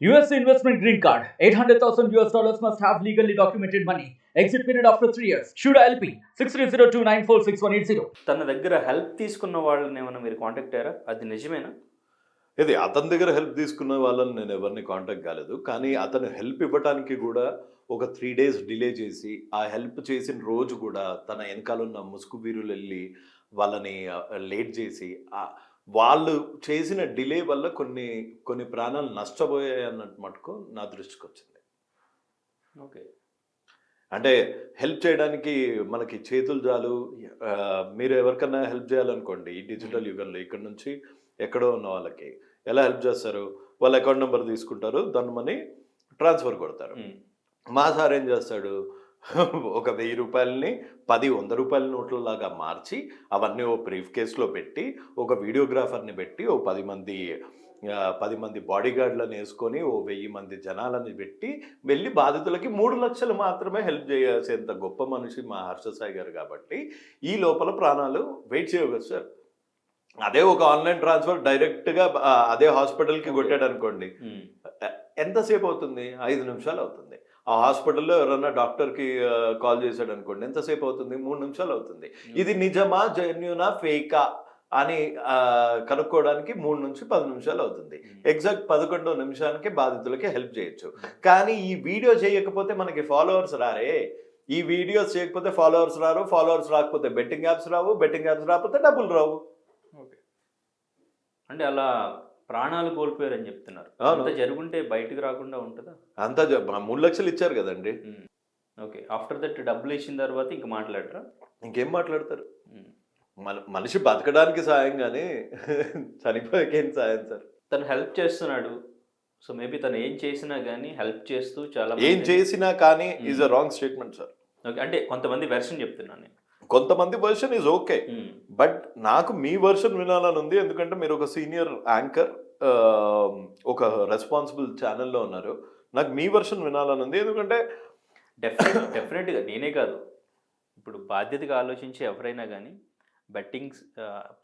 US investment green card. $800,000 must have legally documented money. Exit period after 3 years. Shuda LP 6302946180. తన దగ్గర help తీసుకున్న వాళ్ళని ఏమైనా మీరు కాంటాక్ట్ అయ్యారా? అది నిజమేనా? ఇది అతని దగ్గర హెల్ప్ తీసుకున్న వాళ్ళని నేను ఎవరిని కాంటాక్ట్ కాలేదు. కానీ అతను హెల్ప్ ఇవ్వడానికి కూడా ఒక 3 డేస్ డిలే చేసి, ఆ హెల్ప్ చేసిన రోజు కూడా తన వెనకాలన్న ముసుగు వీరులు వెళ్ళి వాళ్ళని లేట్ చేసి, వాళ్ళు చేసిన డిలే వల్ల కొన్ని ప్రాణాలు నష్టపోయాయి అన్నట్టు మటుకు నా దృష్టికి వచ్చింది. ఓకే. అంటే హెల్ప్ చేయడానికి మనకి చేతులు చాలు. మీరు ఎవరికన్నా హెల్ప్ చేయాలనుకోండి ఈ డిజిటల్ యుగంలో, ఇక్కడ నుంచి ఎక్కడో ఉన్న వాళ్ళకి ఎలా హెల్ప్ చేస్తారు? వాళ్ళ అకౌంట్ నెంబర్ తీసుకుంటారు, దాన్ని మనీ ట్రాన్స్ఫర్ కొడతారు. మా సార్ ఏం చేస్తాడు, ఒక 1000 రూపాయలని 10 100 రూపాయల నోట్లలాగా మార్చి అవన్నీ ఓ బ్రీఫ్ కేసులో పెట్టి, ఒక వీడియోగ్రాఫర్ని పెట్టి, ఓ 10 మంది బాడీ గార్డులను వేసుకొని, ఓ 1000 మంది జనాలని పెట్టి వెళ్ళి బాధితులకి 3 లక్షలు మాత్రమే హెల్ప్ చేయాల్సేంత గొప్ప మనిషి మా హర్షసాయి గారు. కాబట్టి ఈ లోపల ప్రాణాలు వెయిట్ చేయవచ్చు సార్. అదే ఒక ఆన్లైన్ ట్రాన్స్ఫర్ డైరెక్ట్గా అదే హాస్పిటల్కి కొట్టాడు అనుకోండి, ఎంతసేపు అవుతుంది? 5 నిమిషాలు అవుతుంది. ఆ హాస్పిటల్లో ఎవరన్నా డాక్టర్కి కాల్ చేశాడు అనుకోండి, ఎంతసేపు అవుతుంది? 3 నిమిషాలు అవుతుంది. ఇది నిజమా, జెన్యూనా, ఫేకా అని కనుక్కోవడానికి 3 నుంచి 10 నిమిషాలు అవుతుంది. ఎగ్జాక్ట్ 11వ నిమిషానికి బాధితులకి హెల్ప్ చేయొచ్చు. కానీ ఈ వీడియో చేయకపోతే మనకి ఫాలోవర్స్ రారే. ఈ వీడియోస్ చేయకపోతే ఫాలోవర్స్ రారు, ఫాలోవర్స్ రాకపోతే బెట్టింగ్ యాప్స్ రావు, బెట్టింగ్ యాప్స్ రాకపోతే డబ్బులు రావు. ఓకే. అంటే అలా ప్రాణాలు కోల్పోయారని చెప్తున్నారు. అంతా జరుగుంటే బయటకు రాకుండా ఉంటుందా? అంతా 3 లక్షలు ఇచ్చారు కదండి. ఓకే. ఆఫ్టర్ దట్ డబ్బులు ఇచ్చిన తర్వాత ఇంక మాట్లాడరా? ఇంకేం మాట్లాడతారు? మనిషి బతకడానికి సాయం కానీ చనిపోయేకేం సాయం సార్? తను హెల్ప్ చేస్తున్నాడు. సో మేబీ తను ఏం చేసినా కానీ హెల్ప్ చేస్తూ చాలా ఏం చేసినా కానీ is a wrong statement sir. Okay. అంటే కొంతమంది వెర్షన్ చెప్తున్నాను నేను. కొంతమంది వర్షన్ ఈజ్ ఓకే, బట్ నాకు మీ వర్షన్ వినాలని ఉంది. ఎందుకంటే మీరు ఒక సీనియర్ యాంకర్, ఒక రెస్పాన్సిబుల్ ఛానల్లో ఉన్నారు. నాకు మీ వర్షన్ వినాలని ఉంది. ఎందుకంటే డెఫినెట్గా నేనే కాదు, ఇప్పుడు బాధ్యతగా ఆలోచించి ఎవరైనా కానీ బెట్టింగ్స్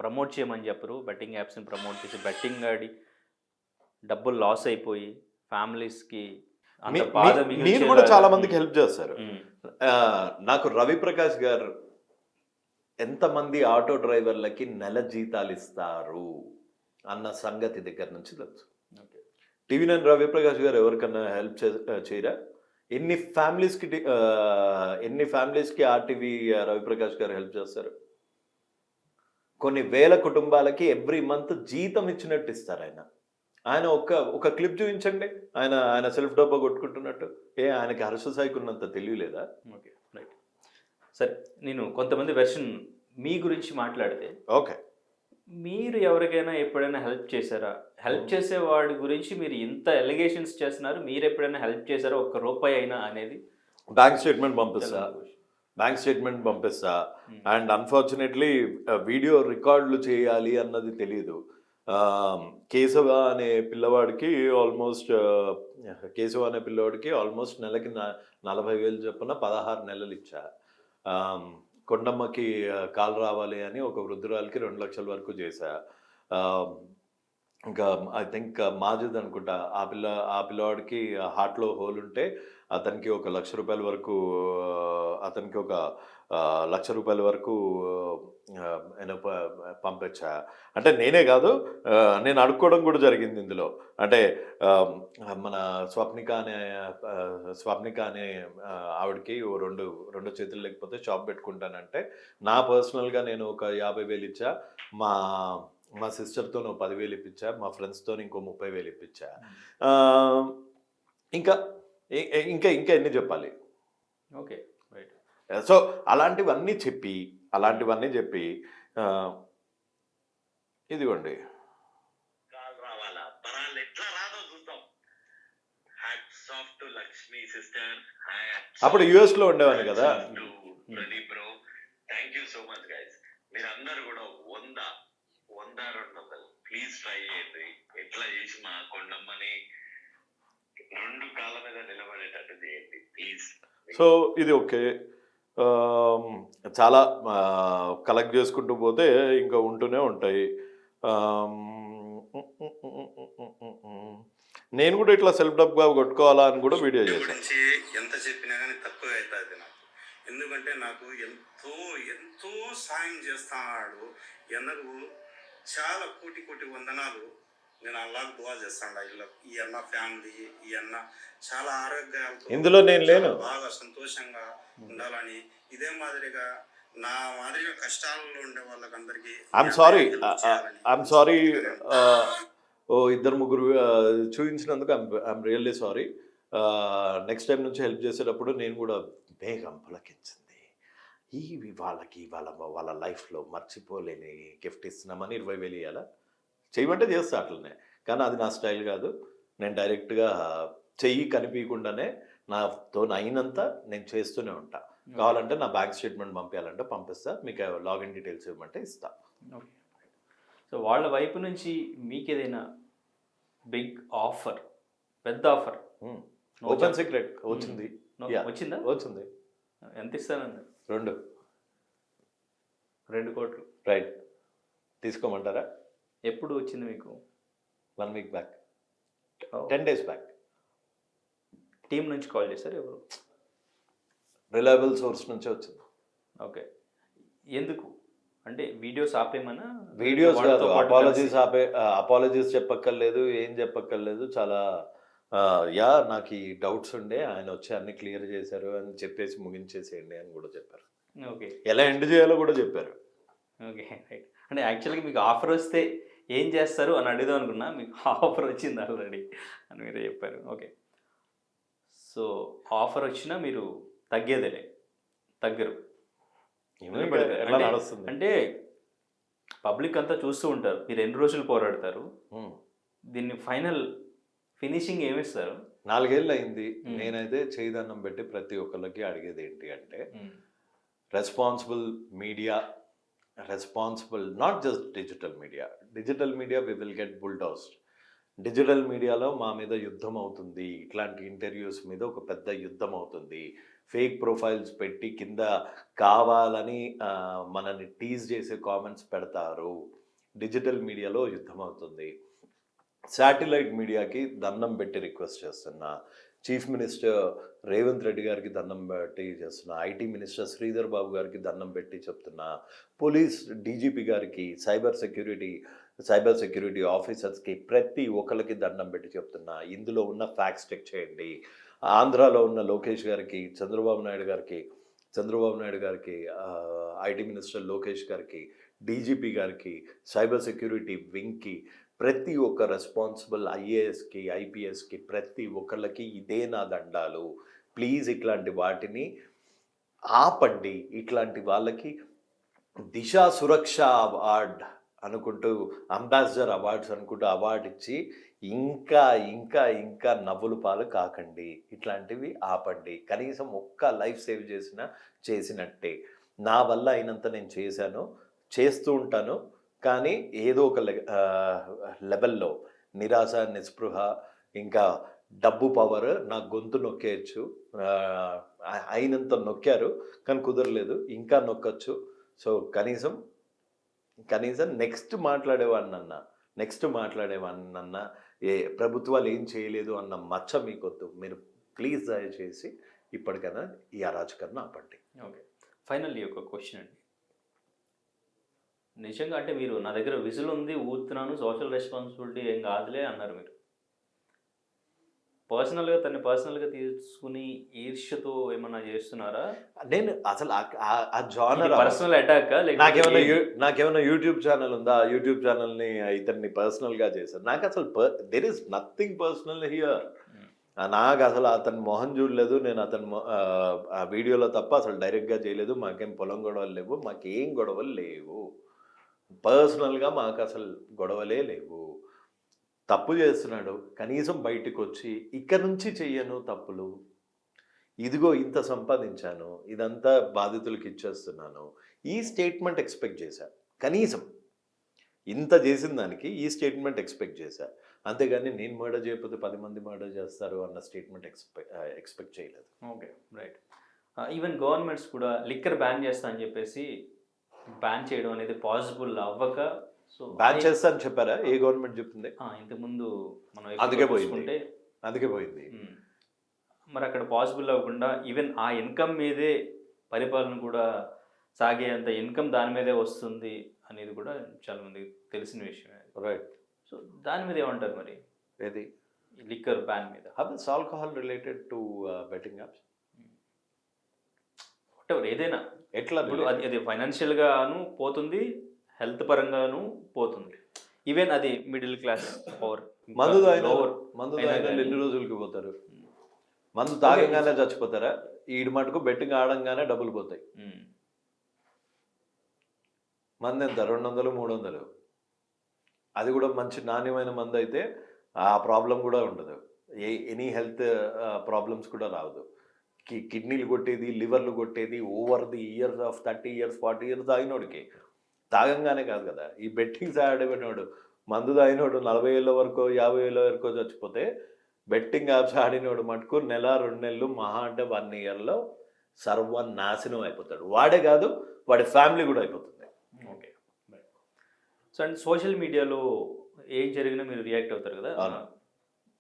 ప్రమోట్ చేయమని చెప్పరు. బెట్టింగ్ యాప్స్ని ప్రమోట్ చేసి బెట్టింగ్ ఆడి డబ్బులు లాస్ అయిపోయి ఫ్యామిలీస్కి మీరు కూడా చాలా మందికి హెల్ప్ చేస్తారు. నాకు రవి ప్రకాష్ గారు ఎంతమంది ఆటో డ్రైవర్లకి నెల జీతాలు ఇస్తారు అన్న సంగతి దగ్గర నుంచి తెలుసు. TV9 రవి ప్రకాష్ గారు ఎవరికన్నా హెల్ప్ చేయరా? ఎన్ని ఫ్యామిలీస్కి ఆర్టీవీ రవి ప్రకాష్ గారు హెల్ప్ చేస్తారు? కొన్ని వేల కుటుంబాలకి ఎవ్రీ మంత్ జీతం ఇచ్చినట్టు ఇస్తారు ఆయన ఒక క్లిప్ చూపించండి, ఆయన సెల్ఫ్ డబ్బా కొట్టుకుంటున్నట్టు. ఆయనకి హర్షసాయికి ఉన్నంత తెలియలేదా? Okay, right. సరే, నేను కొంతమంది వెర్షన్ మీ గురించి మాట్లాడితే, ఓకే, మీరు ఎవరికైనా ఎప్పుడైనా హెల్ప్ చేశారా? హెల్ప్ చేసే వాడి గురించి మీరు ఇంత ఎలిగేషన్స్ చేస్తున్నారు, మీరు ఎప్పుడైనా హెల్ప్ చేశారా? ఒక్క రూపాయి అయినా అనేది? బ్యాంక్ స్టేట్మెంట్ పంపిస్తా. అండ్ అన్ఫార్చునేట్లీ వీడియో రికార్డులు చేయాలి అన్నది తెలియదు. కేశవ అనే పిల్లవాడికి ఆల్మోస్ట్ నెలకి 40,000 చొప్పున 16 నెలలు ఇచ్చా. కొండమ్మకి కాల్ రావాలి అని ఒక వృద్ధురాలకి 2 లక్షల వరకు చేశా. ఇంకా ఐ థింక్ మాజిద్ అనుకుంటా, ఆ పిల్లవాడికి హార్ట్లో హోల్ ఉంటే అతనికి ఒక 1,00,000 రూపాయల వరకు పంపించా. అంటే నేనే కాదు, నేను అడుక్కోవడం కూడా జరిగింది ఇందులో. అంటే మన స్వప్నిక అనే ఆవిడకి రెండు చేతులు లేకపోతే షాప్ పెట్టుకుంటానంటే నా పర్సనల్గా నేను ఒక 50,000 ఇచ్చా. మా సిస్టర్తో 10,000 ఇప్పించా. మా ఫ్రెండ్స్తో ఇంకో 30,000 ఇప్పించా. ఇంకా ఎన్ని చెప్పాలి? Okay, right. సో అలాంటివన్నీ చెప్పి ఇదిగోండి, అప్పుడు యుఎస్ లో ఉండేవాడిని కదా. మీరందరూ కూడా 100 200 ప్లీజ్ ట్రై చేయండి. ఎట్లా చేసి మా కొండమ్మని 2 కాళ్ళ మీద నిలబడేటట్టు చేయండి ప్లీజ్. సో ఇది ఓకే, చాలా కలెక్ట్ చేసుకుంటూ పోతే ఇంకా ఉంటూనే ఉంటాయి. నేను కూడా ఇట్లా సెల్ఫ్ డబ్గా కొట్టుకోవాలా అని కూడా వీడియో చేశాను. గురించి ఎంత చెప్పినా కానీ తక్కువ అవుతుంది నాకు. ఎందుకంటే నాకు ఎంతో ఎంతో సాయం చేస్తున్నాడు. ఎన్నకు చాలా కోటి కోటి వందనాలు. నేను అల్లాహ్ దువా చేస్తాను. ఈ అన్న ఫ్యామిలీ, ఈ అన్న చాలా ఆరోగ్యాలతో ఇందులో నేను లేను. బాగా సంతోషంగా ఉండాలని, ఇదే మాదిరిగా నా మాదిరిగా కష్టాలలో ఉండే వాళ్ళకందరికీ ఐఎమ్ సారీ ఓ ఇద్దరు ముగ్గురు చూపించినందుకు I'm really sorry. Next time నుంచి హెల్ప్ చేసేటప్పుడు నేను కూడా వేగం పులకించింది. వాళ్ళ లైఫ్లో మర్చిపోలేని గిఫ్ట్ ఇస్తున్నామని 20,000 ఇవ్వాలా, చేయమంటే చేస్తా అట్లనే. కానీ అది నా స్టైల్ కాదు. నేను డైరెక్ట్గా చెయ్యి కనిపించకుండానే నాతో అయినంత నేను చేస్తూనే ఉంటా. కావాలంటే నా బ్యాంక్ స్టేట్మెంట్ పంపించాలంటే పంపిస్తా, మీకు లాగిన్ డీటెయిల్స్ ఇవ్వమంటే ఇస్తా. ఓకే. సో వాళ్ళ వైపు నుంచి మీకు ఏదైనా బిగ్ ఆఫర్, పెద్ద ఆఫర్, ఓపెన్ సీక్రెట్ వచ్చింది. వచ్చిందా? వచ్చింది. ఎంత ఇస్తానండి? 2 కోట్లు. రైట్, తీసుకోమంటారా? ఎప్పుడు వచ్చింది మీకు? 1 week back, 10 days back. Team నుంచి కాల్ చేశారు ఎవరు? రిలయబుల్ సోర్స్ నుంచే వచ్చింది. ఓకే. ఎందుకు అంటే వీడియోస్ ఆపేమన్నా? వీడియోస్ కాదు, అపాలజీస్ చెప్పక్కర్లేదు, ఏం చెప్పక్కర్లేదు. చాలా నాకు ఈ డౌట్స్ ఉండే, ఆయన వచ్చి అన్ని క్లియర్ చేశారు అని చెప్పేసి ముగించేసేయండి అని కూడా చెప్పారు. ఓకే. ఎలా ఎండ్ చేయాలో కూడా చెప్పారు. Okay, right. అంటే యాక్చువల్గా మీకు ఆఫర్ వస్తే ఏం చేస్తారు అని అడుగుదాం అనుకున్నా, మీకు ఆఫర్ వచ్చింది ఆల్రెడీ అని మీరే చెప్పారు. ఓకే. సో ఆఫర్ వచ్చినా మీరు తగ్గేదేలే, తగ్గరు. ఎలా నడుస్తుంది అంటే పబ్లిక్ అంతా చూస్తూ ఉంటారు, మీరు ఎన్ని రోజులు పోరాడతారు, దీన్ని ఫైనల్ ఫినిషింగ్ ఏమిస్తారు? 4 ఏళ్ళు అయింది. నేనైతే చేయిదన్నం పెట్టి ప్రతి ఒక్కరికి అడిగేది ఏంటి అంటే, responsible media, responsible not just digital media we will get bulldozed. డిజిటల్ మీడియాలో మా మీద యుద్ధం అవుతుంది, ఇట్లాంటి ఇంటర్వ్యూస్ మీద ఒక పెద్ద యుద్ధం అవుతుంది. ఫేక్ ప్రొఫైల్స్ పెట్టి కింద కావాలని మనల్ని టీజ్ చేసే కామెంట్స్ పెడతారు. డిజిటల్ మీడియాలో యుద్ధం అవుతుంది. శాటిలైట్ మీడియాకి దండం పెట్టి రిక్వెస్ట్ చేస్తున్నా, చీఫ్ మినిస్టర్ రేవంత్ రెడ్డి గారికి దండం పెట్టి చేస్తున్నా, ఐటీ మినిస్టర్ శ్రీధర్ బాబు గారికి దండం పెట్టి చెప్తున్నా, పోలీస్ డీజీపీ గారికి, సైబర్ సెక్యూరిటీ ఆఫీసర్స్కి ప్రతి ఒక్కరికి దండం పెట్టి చెప్తున్నా, ఇందులో ఉన్న ఫ్యాక్ట్స్ చెక్ చేయండి. ఆంధ్రాలో ఉన్న లోకేష్ గారికి, చంద్రబాబు నాయుడు గారికి, ఐటీ మినిస్టర్ లోకేష్ గారికి, డీజీపీ గారికి, సైబర్ సెక్యూరిటీ వింగ్కి, ప్రతి ఒక్క రెస్పాన్సిబుల్ ఐఏఎస్కి, ఐపీఎస్కి, ప్రతి ఒక్కళ్ళకి ఇదే నా దండాలు. ప్లీజ్ ఇట్లాంటి వాటిని ఆపండి. ఇట్లాంటి వాళ్ళకి దిశా సురక్ష అవార్డ్ అనుకుంటూ, అంబాసిడర్ అవార్డ్స్ అనుకుంటూ అవార్డు ఇచ్చి ఇంకా ఇంకా ఇంకా నవ్వులు పాలు కాకండి. ఇట్లాంటివి ఆపండి. కనీసం ఒక్క లైఫ్ సేవ్ చేసినట్టే. నా వల్ల అయినంత నేను చేస్తూ ఉంటాను. కానీ ఏదో ఒక లెవెల్లో నిరాశ, నిస్పృహ, ఇంకా డబ్బు పవర్ నా గొంతు నొక్కేయచ్చు. అయినంత నొక్కారు కానీ కుదరలేదు, ఇంకా నొక్కచ్చు. సో కనీసం నెక్స్ట్ మాట్లాడేవాడినన్నా ప్రభుత్వాలు ఏం చేయలేదు అన్న మచ్చ మీకొద్దు. మీరు ప్లీజ్ దయచేసి ఇప్పటికైనా ఈ అరాచకాన్ని ఆపండి. ఓకే. ఫైనల్లీ ఒక క్వశ్చన్ అండి. నిజంగా అంటే మీరు నా దగ్గర విజిల్ ఉంది, ఊతున్నాను, సోషల్ రెస్పాన్సిబిలిటీ ఏం కాదులే అన్నారు. మీరు పర్సనల్గా తీసుకుని ఈర్ష్యతో ఏమన్నా చేస్తున్నారా? నేను అసలు ఆ జానర్ పర్సనల్ అటాక్ నాకేమైనా యూట్యూబ్ ఛానల్ ఉందా? యూట్యూబ్ ఛానల్ని ఇతన్ని పర్సనల్గా చేశాను. నాకు అసలు there is nothing personal here. నాకు అసలు అతని మొహం చూడలేదు, నేను అతని ఆ వీడియోలో తప్ప అసలు డైరెక్ట్గా చేయలేదు. మాకేం పొలం గొడవలు లేవు, మాకేం గొడవలు లేవు. పర్సనల్గా మాకు అసలు గొడవలే లేవు. తప్పు చేస్తున్నాడు, కనీసం బయటకు వచ్చి ఇక్కడ నుంచి చెయ్యను తప్పులు, ఇదిగో ఇంత సంపాదించాను, ఇదంతా బాధితులకు ఇచ్చేస్తున్నాను, ఈ స్టేట్మెంట్ ఎక్స్పెక్ట్ చేశా. కనీసం ఇంత చేసిన దానికి ఈ స్టేట్మెంట్ ఎక్స్పెక్ట్ చేశా. అంతేగాని నేను మర్డర్ చేయకపోతే 10 మంది మర్డర్ చేస్తారు అన్న స్టేట్మెంట్ ఎక్స్పెక్ట్ చేయలేదు. Okay, right. ఈవెన్ గవర్నమెంట్స్ కూడా లిక్కర్ బ్యాన్ చేస్తా అని చెప్పేసి బ్యాన్ చేయడం అనేది పాసిబుల్ అవ్వక, సో బ్యాన్ చేస్తా అని చెప్పారా? ఏ గవర్నమెంట్ చెప్తుంది? ఇంతకుముందు మనం అందుకే చూసుకుంటే అందుకే పోయింది. మరి అక్కడ పాసిబుల్ అవ్వకుండా ఈవెన్ ఆ ఇన్కమ్ మీదే పరిపాలన కూడా సాగేంత ఇన్కమ్ దాని మీదే వస్తుంది అనేది కూడా చాలా మందికి తెలిసిన విషయం. రైట్. సో దాని మీద ఏమంటారు మరి, ఏది లిక్కర్ బ్యాన్ మీద? How is alcohol related to betting apps? Whatever ఏదైనా ఎట్లా? ఇప్పుడు అది ఫైనాన్షియల్గాను పోతుంది, హెల్త్ పరంగాను పోతుంది. ఈవెన్ అది మిడిల్ క్లాస్ పవర్ మందు తాగిన ఎన్ని రోజులకి పోతారు? మందు తాగంగానే చచ్చిపోతారా? ఈడు మటుకు బెట్టింగ్ ఆడంగానే డబ్బులు పోతాయి. మంది ఎంత? 200, 300. అది కూడా మంచి నాణ్యమైన మందు అయితే ఆ ప్రాబ్లం కూడా ఉండదు, ఎనీ హెల్త్ ప్రాబ్లమ్స్ కూడా రావద్దు. కిడ్నీలు కొట్టేది, లివర్లు కొట్టేది over the years of 30 years 40 years తాగినోడికి. తాగంగానే కాదు కదా, ఈ బెట్టింగ్స్ ఆడేవాడు మందు తాగినోడు 40 ఏళ్ళ వరకు 50 ఏళ్ళ వరకు చచ్చిపోతే, బెట్టింగ్ యాప్స్ ఆడినోడు మటుకు 1-2 నెలలు మహా అంటే 1 yearలో సర్వనాశనం అయిపోతాడు. వాడే కాదు, వాడి ఫ్యామిలీ కూడా అయిపోతుంది. ఓకే. సో అండ్ సోషల్ మీడియాలో ఏం జరిగినా మీరు రియాక్ట్ అవుతారు కదా.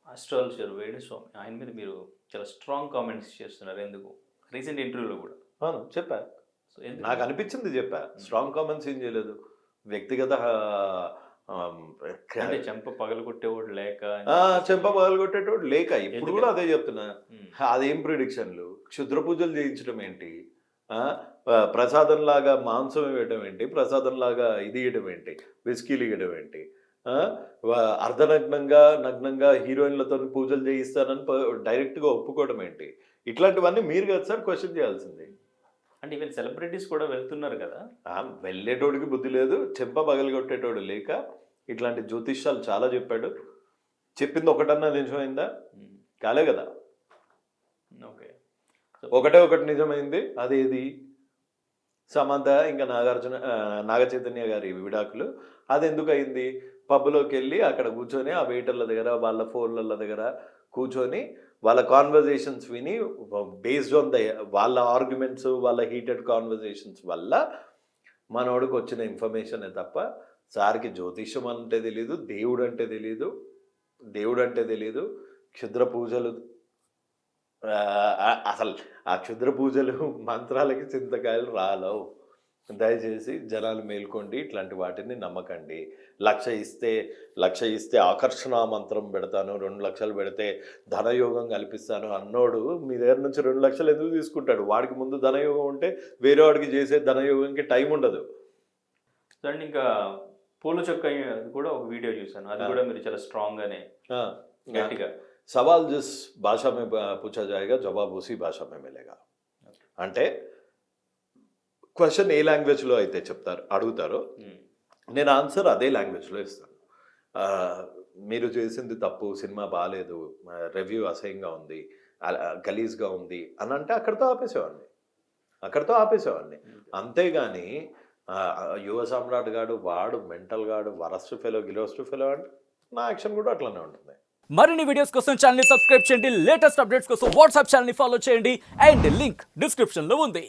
అస్ట్రాలజర్ వేణుస్వామి, ఆయన మీద మీరు చాలా స్ట్రాంగ్ కామెంట్స్ చేస్తున్నారు. ఎందుకు? రీసెంట్ ఇంటర్వ్యూలో కూడా. అవును, చెప్పా. సో నాకు అనిపించింది చెప్పా. స్ట్రాంగ్ కామెంట్స్ ఏం చేయలేదు. వ్యక్తిగత అంటే చెంప పగలగొట్టేవాడు లేక, చెంప పగలగొట్టేటోడు లేక, ఇప్పుడు కూడా అదే చెప్తున్నా. అదేం ప్రిడిక్షన్లు? క్షుద్ర పూజలు చేయించడం ఏంటి? ప్రసాదంలాగా మాంసం ఇవ్వడం ఏంటి? ప్రసాదంలాగా ఇది ఇవ్వడం ఏంటి? విస్కీలు ఇవ్వడం ఏంటి? నగ్నంగా హీరోయిన్లతో పూజలు చేయిస్తానని డైరెక్ట్గా ఒప్పుకోవడం ఏంటి? ఇట్లాంటివన్నీ మీరు కదా సార్ క్వశ్చన్ చేయాల్సింది. అంటే ఈవెన్ సెలబ్రిటీస్ కూడా వెళ్తున్నారు కదా. వెళ్ళేటోడికి బుద్ధి లేదు, చెంప పగలగొట్టేటోడు లేక. ఇట్లాంటి జ్యోతిష్యాలు చాలా చెప్పాడు. చెప్పింది ఒకటన్నా నిజమైందా? కాలే కదా. ఓకే. ఒకటి నిజమైంది. అదేది? సమంత ఇంకా నాగ చైతన్య గారి విడాకులు. అది ఎందుకు అయింది? పబ్లోకి వెళ్ళి అక్కడ కూర్చొని ఆ వెయిటర్ల దగ్గర వాళ్ళ ఫోన్ల దగ్గర కూర్చొని వాళ్ళ కాన్వర్జేషన్స్ విని, బేస్డ్ ఆన్ వాళ్ళ ఆర్గ్యుమెంట్స్, వాళ్ళ హీటెడ్ కాన్వర్జేషన్స్ వల్ల మనోడికి వచ్చిన ఇన్ఫర్మేషనే తప్ప సార్కి జ్యోతిష్యం అంటే తెలీదు, దేవుడు అంటే తెలీదు. క్షుద్ర పూజలు, అసలు ఆ క్షుద్ర పూజలు మంత్రాలకి చింతకాయలు రాలవు. దయచేసి జనాలు మేల్కోండి, ఇట్లాంటి వాటిని నమ్మకండి. 1,00,000 ఇస్తే ఆకర్షణ మంత్రం పెడతాను, 2 లక్షలు పెడితే ధనయోగం కల్పిస్తాను అన్నోడు మీ దగ్గర నుంచి 2 లక్షలు ఎందుకు తీసుకుంటాడు? వాడికి ముందు ధనయోగం ఉంటే వేరే వాడికి చేసే ధనయోగంకి టైం ఉండదు. అండ్ ఇంకా పూల చొక్క కూడా ఒక వీడియో చూసాను, అది కూడా మీరు చాలా స్ట్రాంగ్గానే గట్టిగా సవాల్ జిస్ భాషా మే పూछा जाएगा జవాబ్ ఉసి భాషా మే మిలేగా. అంటే క్వశ్చన్ ఏ లాంగ్వేజ్లో అయితే అడుగుతారో నేను ఆన్సర్ అదే లాంగ్వేజ్లో ఇస్తాను. మీరు చేసింది తప్పు, సినిమా బాగాలేదు, రివ్యూ అసహ్యంగా ఉంది, గలీజ్గా ఉంది అని అంటే అక్కడితో ఆపేసేవాడిని. అంతేగాని యువ సామ్రాట్ గాడు వాడు మెంటల్ గాడు వరస్ట్ ఫెలో అంటే నా యాక్షన్ కూడా అట్లానే ఉంటుంది. మరిన్ని వీడియోస్ కోసం ఛానల్ ని సబ్స్క్రైబ్ చేయండి, లేటెస్ట్ అప్డేట్స్ కోసం వాట్సాప్ ఛానల్ ని ఫాలో చేయండి, అండ్ లింక్ డిస్క్రిప్షన్ లో ఉంది.